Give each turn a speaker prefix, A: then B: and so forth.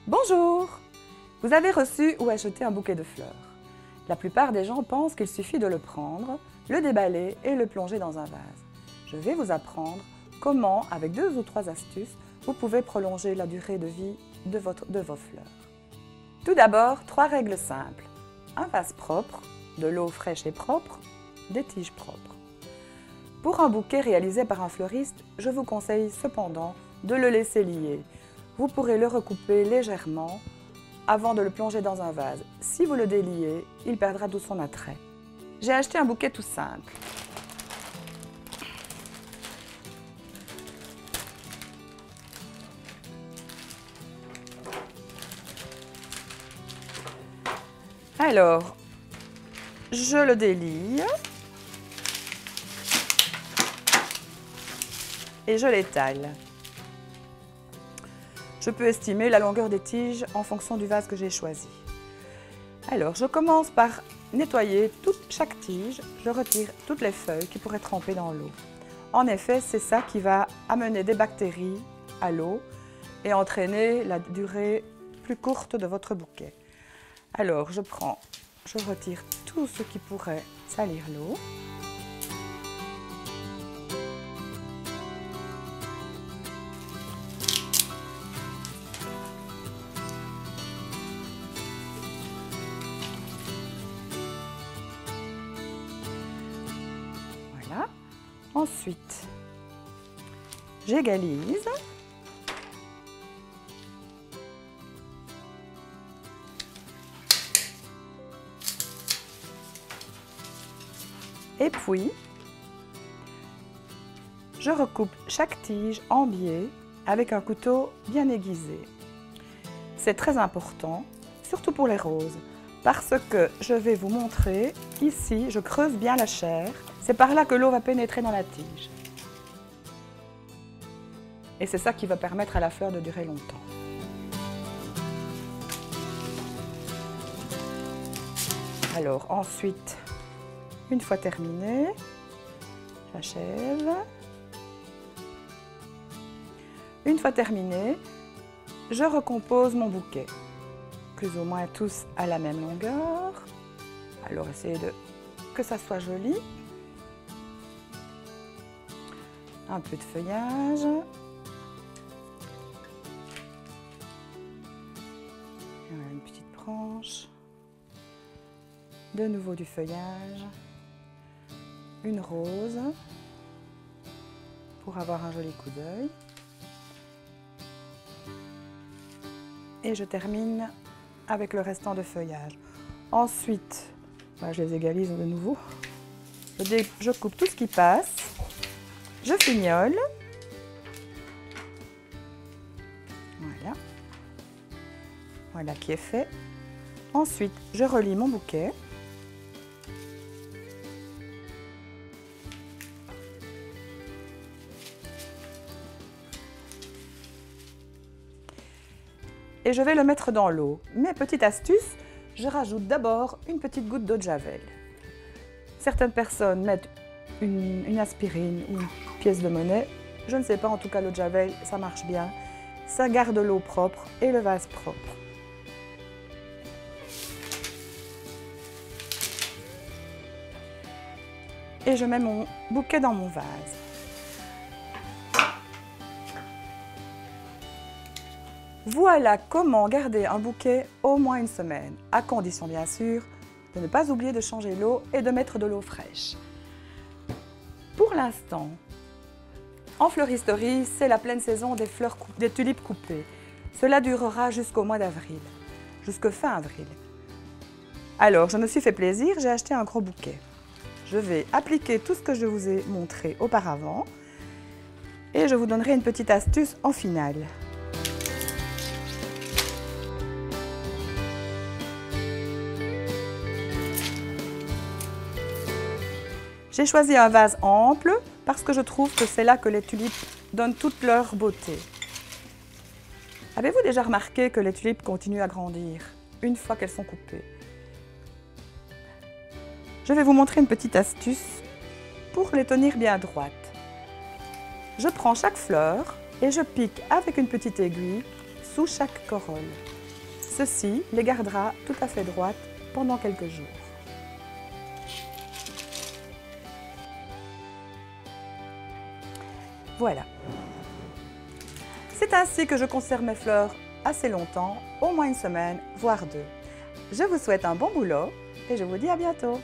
A: Bonjour! Vous avez reçu ou acheté un bouquet de fleurs. La plupart des gens pensent qu'il suffit de le prendre, le déballer et le plonger dans un vase. Je vais vous apprendre comment, avec 2 ou 3 astuces, vous pouvez prolonger la durée de vie de vos fleurs. Tout d'abord, 3 règles simples. Un vase propre, de l'eau fraîche et propre, des tiges propres. Pour un bouquet réalisé par un fleuriste, je vous conseille cependant de le laisser lier. Vous pourrez le recouper légèrement avant de le plonger dans un vase. Si vous le déliez, il perdra tout son attrait. J'ai acheté un bouquet tout simple. Alors, je le délie et je l'étale. Je peux estimer la longueur des tiges en fonction du vase que j'ai choisi. Alors, je commence par nettoyer chaque tige. Je retire toutes les feuilles qui pourraient tremper dans l'eau. En effet, c'est ça qui va amener des bactéries à l'eau et entraîner la durée plus courte de votre bouquet. Alors, je retire tout ce qui pourrait salir l'eau. Voilà. Ensuite, j'égalise. Et puis, je recoupe chaque tige en biais avec un couteau bien aiguisé. C'est très important, surtout pour les roses, parce que je vais vous montrer, ici, je creuse bien la chair. C'est par là que l'eau va pénétrer dans la tige. Et c'est ça qui va permettre à la fleur de durer longtemps. Alors, ensuite, une fois terminé, j'achève. Une fois terminé, je recompose mon bouquet, plus ou moins tous à la même longueur. Alors essayez que ça soit joli. Un peu de feuillage. Voilà, une petite branche. De nouveau du feuillage. Une rose pour avoir un joli coup d'œil. Et je termine avec le restant de feuillage. Ensuite, je les égalise de nouveau. Je coupe tout ce qui passe. Je fignole. Voilà. Voilà qui est fait. Ensuite, je relie mon bouquet. Et je vais le mettre dans l'eau. Mais petite astuce, je rajoute d'abord une petite goutte d'eau de javel. Certaines personnes mettent une aspirine ou une pièce de monnaie. Je ne sais pas, en tout cas l'eau de javel, ça marche bien. Ça garde l'eau propre et le vase propre. Et je mets mon bouquet dans mon vase. Voilà comment garder un bouquet au moins une semaine, à condition bien sûr de ne pas oublier de changer l'eau et de mettre de l'eau fraîche. Pour l'instant, en fleuristerie, c'est la pleine saison des tulipes coupées. Cela durera jusqu'au mois d'avril, jusqu'à fin avril. Alors, je me suis fait plaisir, j'ai acheté un gros bouquet. Je vais appliquer tout ce que je vous ai montré auparavant et je vous donnerai une petite astuce en finale. J'ai choisi un vase ample parce que je trouve que c'est là que les tulipes donnent toute leur beauté. Avez-vous déjà remarqué que les tulipes continuent à grandir une fois qu'elles sont coupées? Je vais vous montrer une petite astuce pour les tenir bien droites. Je prends chaque fleur et je pique avec une petite aiguille sous chaque corolle. Ceci les gardera tout à fait droites pendant quelques jours. Voilà. C'est ainsi que je conserve mes fleurs assez longtemps, au moins une semaine, voire deux. Je vous souhaite un bon boulot et je vous dis à bientôt.